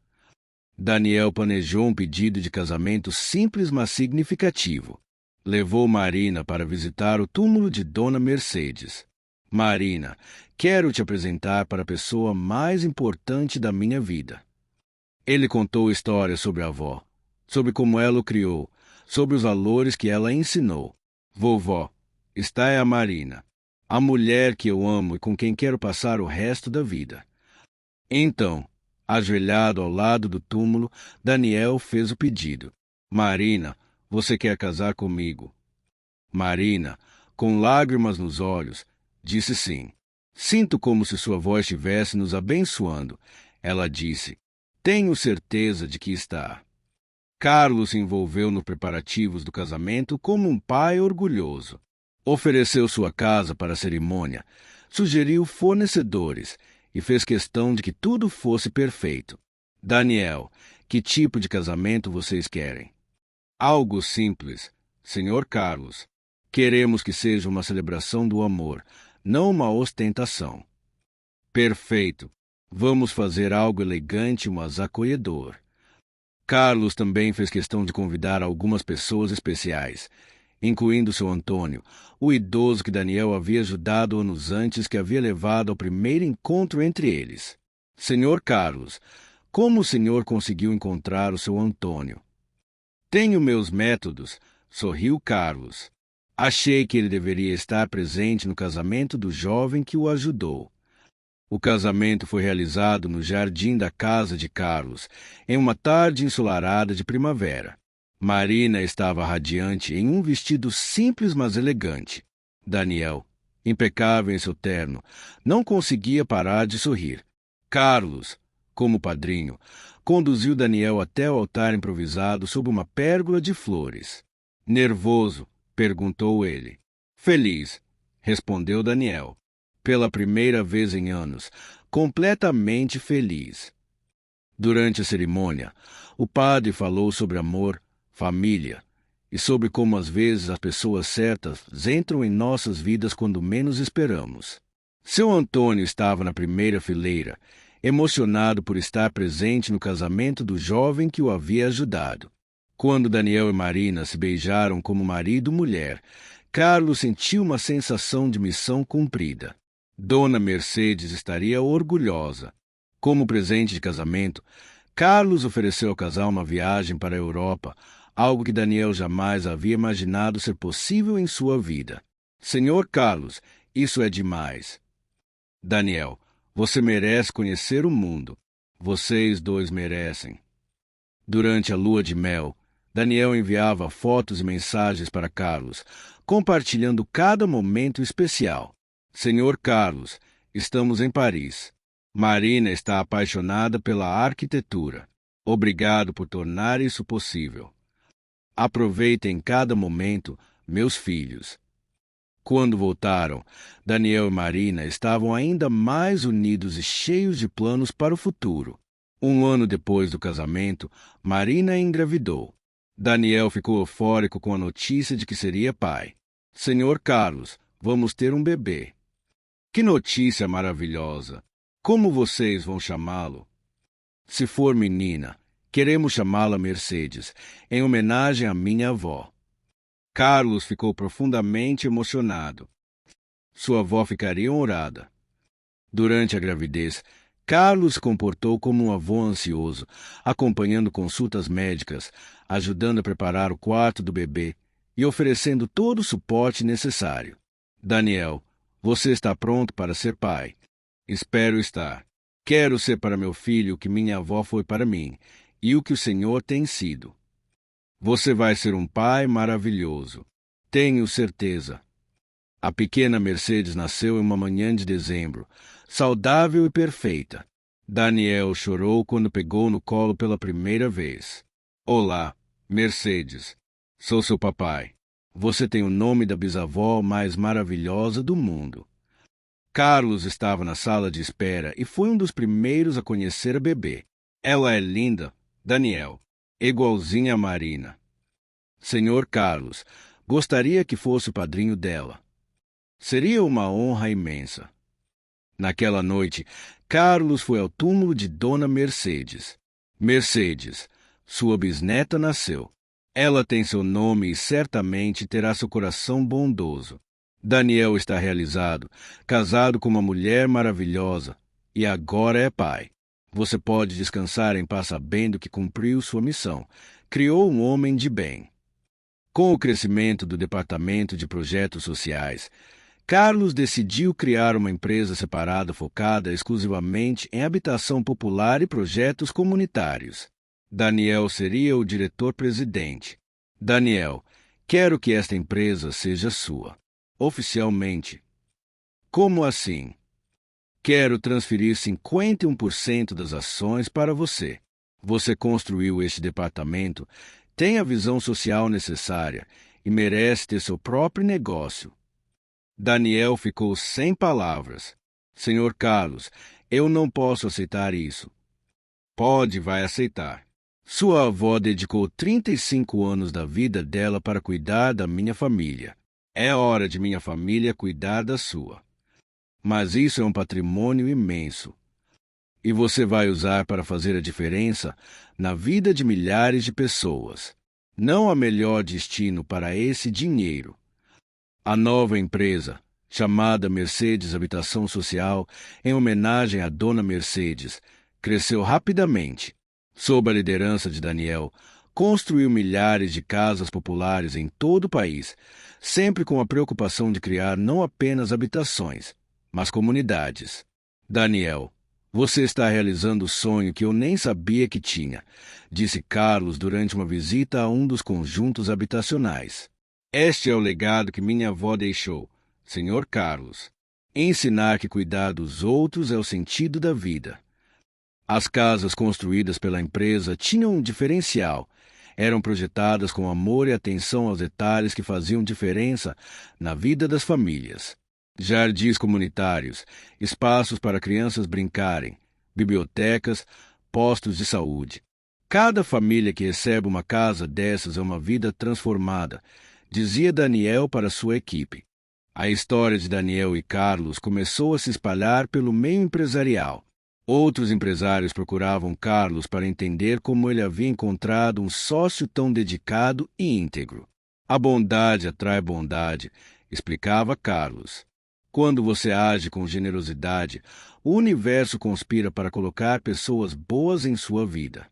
[SPEAKER 1] Daniel planejou um pedido de casamento simples, mas significativo. Levou Marina para visitar o túmulo de Dona Mercedes. Marina, quero te apresentar para a pessoa mais importante da minha vida. Ele contou histórias sobre a avó, sobre como ela o criou, sobre os valores que ela ensinou. Vovó, esta é a Marina, a mulher que eu amo e com quem quero passar o resto da vida. Então, ajoelhado ao lado do túmulo, Daniel fez o pedido. Marina, você quer casar comigo? Marina, com lágrimas nos olhos, disse sim. Sinto como se sua avó estivesse nos abençoando. Ela disse, tenho certeza de que está. Carlos se envolveu nos preparativos do casamento como um pai orgulhoso. Ofereceu sua casa para a cerimônia, sugeriu fornecedores e fez questão de que tudo fosse perfeito. Daniel, que tipo de casamento vocês querem? Algo simples, Senhor Carlos. Queremos que seja uma celebração do amor, não uma ostentação. Perfeito. Vamos fazer algo elegante, mas acolhedor. Carlos também fez questão de convidar algumas pessoas especiais, incluindo seu Antônio, o idoso que Daniel havia ajudado anos antes, que havia levado ao primeiro encontro entre eles. Senhor Carlos, como o senhor conseguiu encontrar o seu Antônio? Tenho meus métodos, sorriu Carlos. Achei que ele deveria estar presente no casamento do jovem que o ajudou. O casamento foi realizado no jardim da casa de Carlos, em uma tarde ensolarada de primavera. Marina estava radiante em um vestido simples, mas elegante. Daniel, impecável em seu terno, não conseguia parar de sorrir. Carlos, como padrinho, conduziu Daniel até o altar improvisado sob uma pérgola de flores. Nervoso, perguntou ele. Feliz, respondeu Daniel. Pela primeira vez em anos, completamente feliz. Durante a cerimônia, o padre falou sobre amor, família, e sobre como às vezes as pessoas certas entram em nossas vidas quando menos esperamos. Seu Antônio estava na primeira fileira, emocionado por estar presente no casamento do jovem que o havia ajudado. Quando Daniel e Marina se beijaram como marido e mulher, Carlos sentiu uma sensação de missão cumprida. Dona Mercedes estaria orgulhosa. Como presente de casamento, Carlos ofereceu ao casal uma viagem para a Europa, algo que Daniel jamais havia imaginado ser possível em sua vida. Senhor Carlos, isso é demais. Daniel, você merece conhecer o mundo. Vocês dois merecem. Durante a lua de mel, Daniel enviava fotos e mensagens para Carlos, compartilhando cada momento especial. Senhor Carlos, estamos em Paris. Marina está apaixonada pela arquitetura. Obrigado por tornar isso possível. Aproveitem cada momento, meus filhos. Quando voltaram, Daniel e Marina estavam ainda mais unidos e cheios de planos para o futuro. Um ano depois do casamento, Marina engravidou. Daniel ficou eufórico com a notícia de que seria pai. Senhor Carlos, vamos ter um bebê. Que notícia maravilhosa! Como vocês vão chamá-lo? Se for menina, queremos chamá-la Mercedes, em homenagem à minha avó. Carlos ficou profundamente emocionado. Sua avó ficaria honrada. Durante a gravidez, Carlos se comportou como um avô ansioso, acompanhando consultas médicas, ajudando a preparar o quarto do bebê e oferecendo todo o suporte necessário. Daniel, você está pronto para ser pai? Espero estar. Quero ser para meu filho o que minha avó foi para mim e o que o Senhor tem sido. Você vai ser um pai maravilhoso. Tenho certeza. A pequena Mercedes nasceu em uma manhã de dezembro, saudável e perfeita. Daniel chorou quando pegou no colo pela primeira vez. Olá, Mercedes. Sou seu papai. Você tem o nome da bisavó mais maravilhosa do mundo. Carlos estava na sala de espera e foi um dos primeiros a conhecer a bebê. Ela é linda, Daniel. Igualzinha a Marina. Senhor Carlos, gostaria que fosse o padrinho dela. Seria uma honra imensa. Naquela noite, Carlos foi ao túmulo de Dona Mercedes. Mercedes, sua bisneta nasceu. Ela tem seu nome e certamente terá seu coração bondoso. Daniel está realizado, casado com uma mulher maravilhosa e agora é pai. Você pode descansar em paz sabendo que cumpriu sua missão. Criou um homem de bem. Com o crescimento do Departamento de Projetos Sociais, Carlos decidiu criar uma empresa separada focada exclusivamente em habitação popular e projetos comunitários. Daniel seria o diretor-presidente. Daniel, quero que esta empresa seja sua. Oficialmente. Como assim? Quero transferir 51% das ações para você. Você construiu este departamento, tem a visão social necessária e merece ter seu próprio negócio. Daniel ficou sem palavras. Senhor Carlos, eu não posso aceitar isso. Pode, vai aceitar. Sua avó dedicou 35 anos da vida dela para cuidar da minha família. É hora de minha família cuidar da sua. Mas isso é um patrimônio imenso. E você vai usar para fazer a diferença na vida de milhares de pessoas. Não há melhor destino para esse dinheiro. A nova empresa, chamada Mercedes Habitação Social, em homenagem à Dona Mercedes, cresceu rapidamente. Sob a liderança de Daniel, construiu milhares de casas populares em todo o país, sempre com a preocupação de criar não apenas habitações, mas comunidades. Daniel, você está realizando o sonho que eu nem sabia que tinha, disse Carlos durante uma visita a um dos conjuntos habitacionais. Este é o legado que minha avó deixou, Senhor Carlos. Ensinar que cuidar dos outros é o sentido da vida. As casas construídas pela empresa tinham um diferencial. Eram projetadas com amor e atenção aos detalhes que faziam diferença na vida das famílias. Jardins comunitários, espaços para crianças brincarem, bibliotecas, postos de saúde. Cada família que recebe uma casa dessas é uma vida transformada, dizia Daniel para sua equipe. A história de Daniel e Carlos começou a se espalhar pelo meio empresarial. Outros empresários procuravam Carlos para entender como ele havia encontrado um sócio tão dedicado e íntegro. A bondade atrai bondade, explicava Carlos. Quando você age com generosidade, o universo conspira para colocar pessoas boas em sua vida.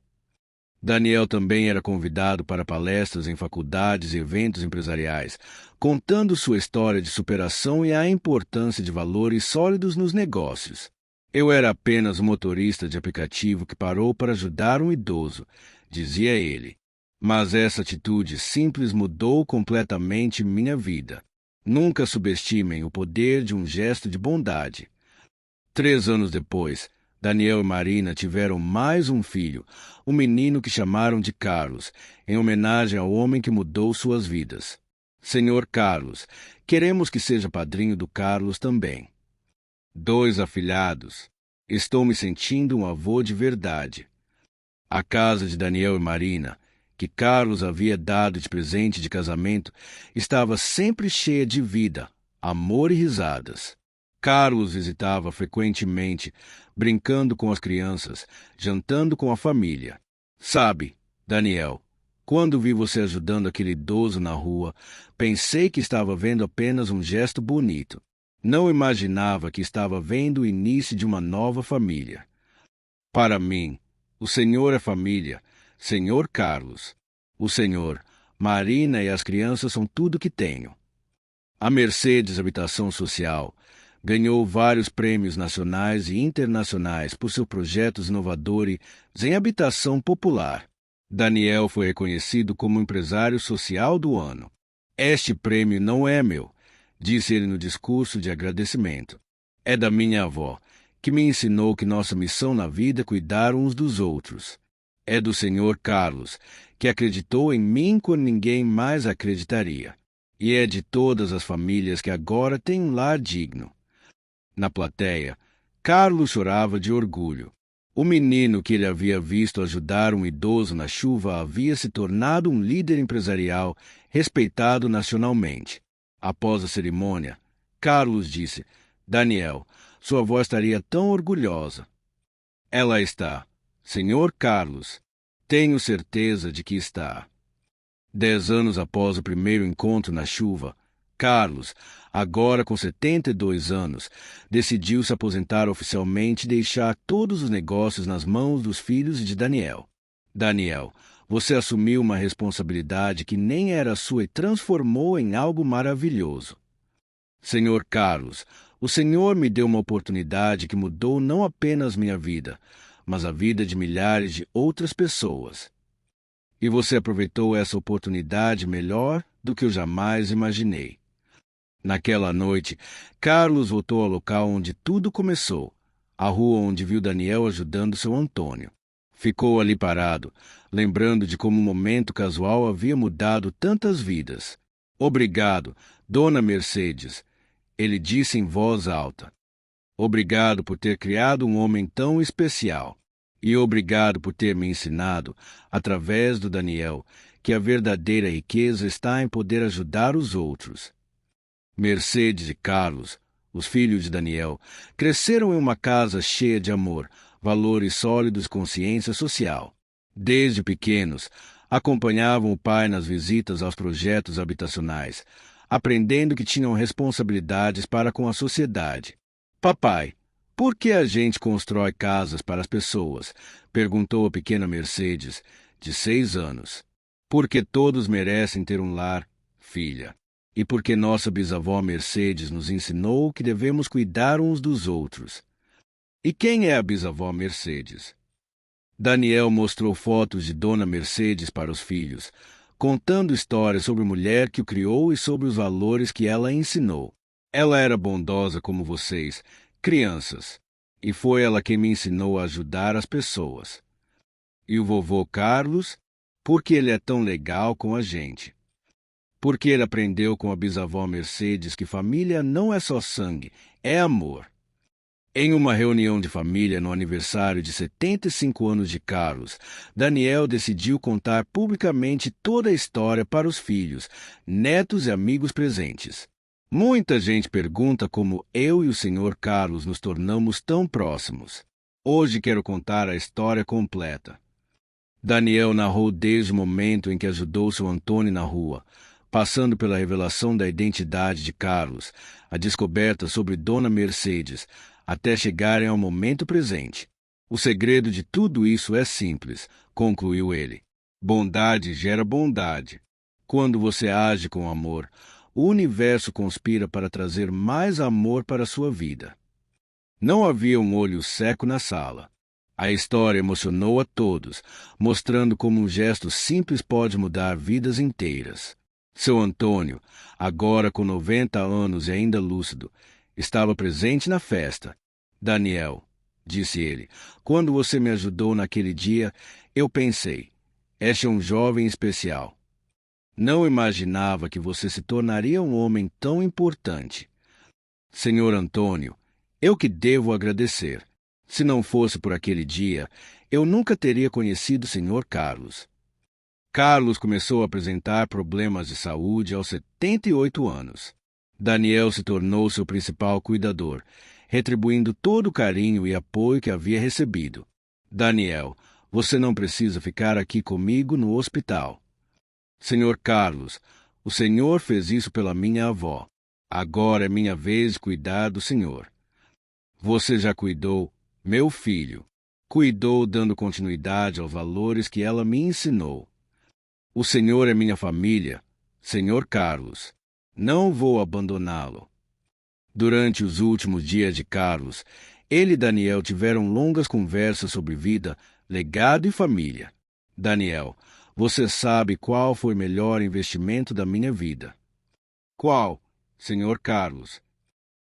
[SPEAKER 1] Daniel também era convidado para palestras em faculdades e eventos empresariais, contando sua história de superação e a importância de valores sólidos nos negócios. Eu era apenas um motorista de aplicativo que parou para ajudar um idoso, dizia ele. Mas essa atitude simples mudou completamente minha vida. Nunca subestimem o poder de um gesto de bondade. 3 anos depois, Daniel e Marina tiveram mais um filho, um menino que chamaram de Carlos, em homenagem ao homem que mudou suas vidas. Senhor Carlos, queremos que seja padrinho do Carlos também. 2 afilhados. Estou me sentindo um avô de verdade. A casa de Daniel e Marina, que Carlos havia dado de presente de casamento, estava sempre cheia de vida, amor e risadas. Carlos visitava frequentemente, brincando com as crianças, jantando com a família. Sabe, Daniel, quando vi você ajudando aquele idoso na rua, pensei que estava vendo apenas um gesto bonito. Não imaginava que estava vendo o início de uma nova família. Para mim, o Senhor é família, Senhor Carlos. O Senhor, Marina e as crianças são tudo que tenho. A Mercedes Habitação Social ganhou vários prêmios nacionais e internacionais por seus projetos inovadores em habitação popular. Daniel foi reconhecido como empresário social do ano. Este prêmio não é meu, disse ele no discurso de agradecimento. É da minha avó, que me ensinou que nossa missão na vida é cuidar uns dos outros. É do Senhor Carlos, que acreditou em mim quando ninguém mais acreditaria. E é de todas as famílias que agora têm um lar digno. Na plateia, Carlos chorava de orgulho. O menino que ele havia visto ajudar um idoso na chuva havia se tornado um líder empresarial respeitado nacionalmente. Após a cerimônia, Carlos disse: Daniel, sua avó estaria tão orgulhosa. Ela está, Senhor Carlos. Tenho certeza de que está. 10 anos após o primeiro encontro na chuva, Carlos, agora com 72 anos, decidiu se aposentar oficialmente e deixar todos os negócios nas mãos dos filhos de Daniel. Daniel, você assumiu uma responsabilidade que nem era sua e transformou em algo maravilhoso. Senhor Carlos, o Senhor me deu uma oportunidade que mudou não apenas minha vida, mas a vida de milhares de outras pessoas. E você aproveitou essa oportunidade melhor do que eu jamais imaginei. Naquela noite, Carlos voltou ao local onde tudo começou, a rua onde viu Daniel ajudando seu Antônio. Ficou ali parado, lembrando de como um momento casual havia mudado tantas vidas. Obrigado, Dona Mercedes, ele disse em voz alta. Obrigado por ter criado um homem tão especial. E obrigado por ter me ensinado, através do Daniel, que a verdadeira riqueza está em poder ajudar os outros. Mercedes e Carlos, os filhos de Daniel, cresceram em uma casa cheia de amor, valores sólidos e consciência social. Desde pequenos, acompanhavam o pai nas visitas aos projetos habitacionais, aprendendo que tinham responsabilidades para com a sociedade. Papai, por que a gente constrói casas para as pessoas? Perguntou a pequena Mercedes, de 6 anos. Porque todos merecem ter um lar, filha. E porque nossa bisavó Mercedes nos ensinou que devemos cuidar uns dos outros. E quem é a bisavó Mercedes? Daniel mostrou fotos de Dona Mercedes para os filhos, contando histórias sobre a mulher que o criou e sobre os valores que ela ensinou. Ela era bondosa como vocês, crianças, e foi ela quem me ensinou a ajudar as pessoas. E o vovô Carlos, porque ele é tão legal com a gente. Porque ele aprendeu com a bisavó Mercedes que família não é só sangue, é amor. Em uma reunião de família no aniversário de 75 anos de Carlos, Daniel decidiu contar publicamente toda a história para os filhos, netos e amigos presentes. Muita gente pergunta como eu e o Sr. Carlos nos tornamos tão próximos. Hoje quero contar a história completa. Daniel narrou desde o momento em que ajudou seu Antônio na rua, passando pela revelação da identidade de Carlos, a descoberta sobre Dona Mercedes, até chegarem ao momento presente. O segredo de tudo isso é simples, concluiu ele. Bondade gera bondade. Quando você age com amor, o universo conspira para trazer mais amor para a sua vida. Não havia um olho seco na sala. A história emocionou a todos, mostrando como um gesto simples pode mudar vidas inteiras. Seu Antônio, agora com 90 anos e ainda lúcido, estava presente na festa. Daniel, disse ele, quando você me ajudou naquele dia, eu pensei, este é um jovem especial. Não imaginava que você se tornaria um homem tão importante. Senhor Antônio, eu que devo agradecer. Se não fosse por aquele dia, eu nunca teria conhecido o Sr. Carlos. Carlos começou a apresentar problemas de saúde aos 78 anos. Daniel se tornou seu principal cuidador, retribuindo todo o carinho e apoio que havia recebido. Daniel, você não precisa ficar aqui comigo no hospital. Senhor Carlos, o senhor fez isso pela minha avó. Agora é minha vez de cuidar do senhor. Você já cuidou, meu filho. Cuidou dando continuidade aos valores que ela me ensinou. O senhor é minha família, senhor Carlos. Não vou abandoná-lo. Durante os últimos dias de Carlos, ele e Daniel tiveram longas conversas sobre vida, legado e família. Daniel, você sabe qual foi o melhor investimento da minha vida? Qual, senhor Carlos?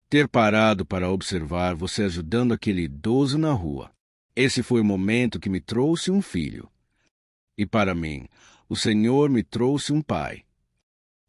[SPEAKER 1] Ter parado para observar você ajudando aquele idoso na rua. Esse foi o momento que me trouxe um filho. E para mim, o Senhor me trouxe um pai.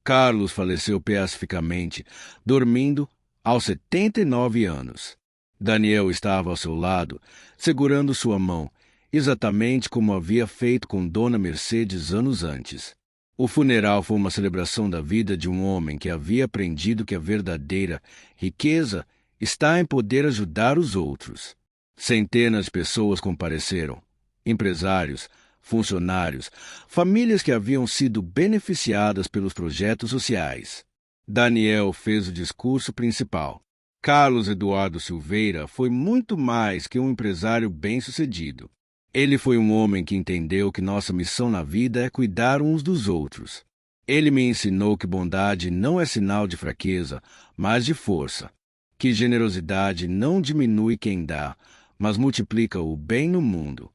[SPEAKER 1] Carlos faleceu pacificamente, dormindo aos 79 anos. Daniel estava ao seu lado, segurando sua mão, exatamente como havia feito com Dona Mercedes anos antes. O funeral foi uma celebração da vida de um homem que havia aprendido que a verdadeira riqueza está em poder ajudar os outros. Centenas de pessoas compareceram, empresários, funcionários, famílias que haviam sido beneficiadas pelos projetos sociais. Daniel fez o discurso principal. Carlos Eduardo Silveira foi muito mais que um empresário bem-sucedido. Ele foi um homem que entendeu que nossa missão na vida é cuidar uns dos outros. Ele me ensinou que bondade não é sinal de fraqueza, mas de força. Que generosidade não diminui quem dá, mas multiplica o bem no mundo.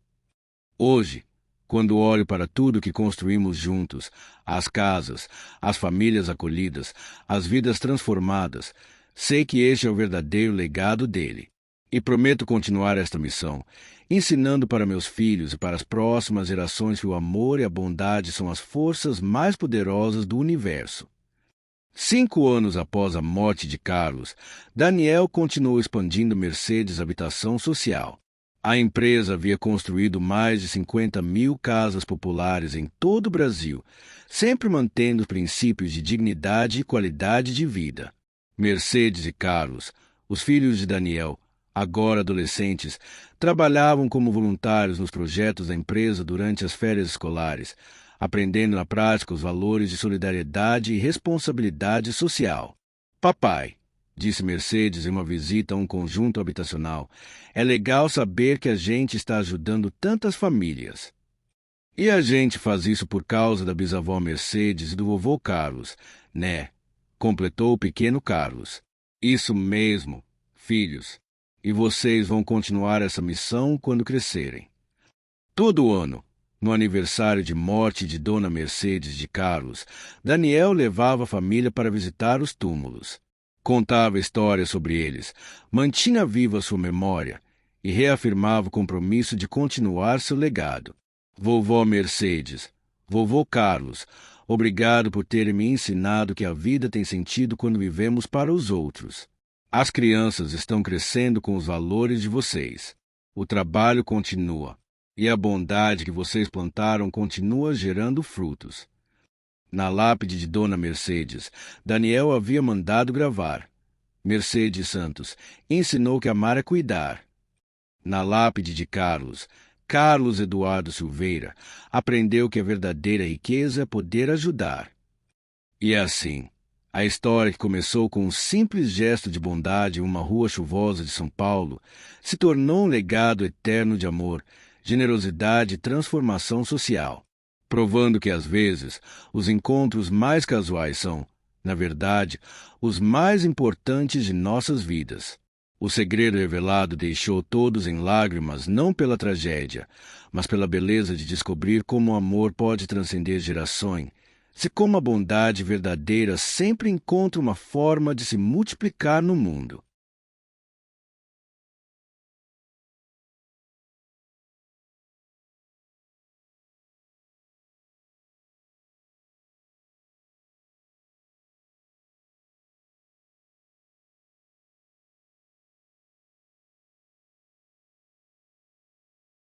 [SPEAKER 1] Hoje, quando olho para tudo que construímos juntos, as casas, as famílias acolhidas, as vidas transformadas, sei que este é o verdadeiro legado dele. E prometo continuar esta missão, ensinando para meus filhos e para as próximas gerações que o amor e a bondade são as forças mais poderosas do universo. 5 anos após a morte de Carlos, Daniel continuou expandindo Mercedes Habitação Social. A empresa havia construído mais de 50.000 casas populares em todo o Brasil, sempre mantendo os princípios de dignidade e qualidade de vida. Mercedes e Carlos, os filhos de Daniel, agora adolescentes, trabalhavam como voluntários nos projetos da empresa durante as férias escolares, aprendendo na prática os valores de solidariedade e responsabilidade social. Papai, disse Mercedes em uma visita a um conjunto habitacional, é legal saber que a gente está ajudando tantas famílias. E a gente faz isso por causa da bisavó Mercedes e do vovô Carlos, né? Completou o pequeno Carlos. Isso mesmo, filhos. E vocês vão continuar essa missão quando crescerem. Todo ano, no aniversário de morte de Dona Mercedes de Carlos, Daniel levava a família para visitar os túmulos. Contava histórias sobre eles, mantinha viva sua memória e reafirmava o compromisso de continuar seu legado. Vovó Mercedes, vovô Carlos, obrigado por terem me ensinado que a vida tem sentido quando vivemos para os outros. As crianças estão crescendo com os valores de vocês. O trabalho continua, e a bondade que vocês plantaram continua gerando frutos. Na lápide de Dona Mercedes, Daniel havia mandado gravar. Mercedes Santos ensinou que amar é cuidar. Na lápide de Carlos, Carlos Eduardo Silveira aprendeu que a verdadeira riqueza é poder ajudar. E assim, a história que começou com um simples gesto de bondade em uma rua chuvosa de São Paulo se tornou um legado eterno de amor, generosidade e transformação social, provando que, às vezes, os encontros mais casuais são, na verdade, os mais importantes de nossas vidas. O segredo revelado deixou todos em lágrimas, não pela tragédia, mas pela beleza de descobrir como o amor pode transcender gerações, se como a bondade verdadeira sempre encontra uma forma de se multiplicar no mundo.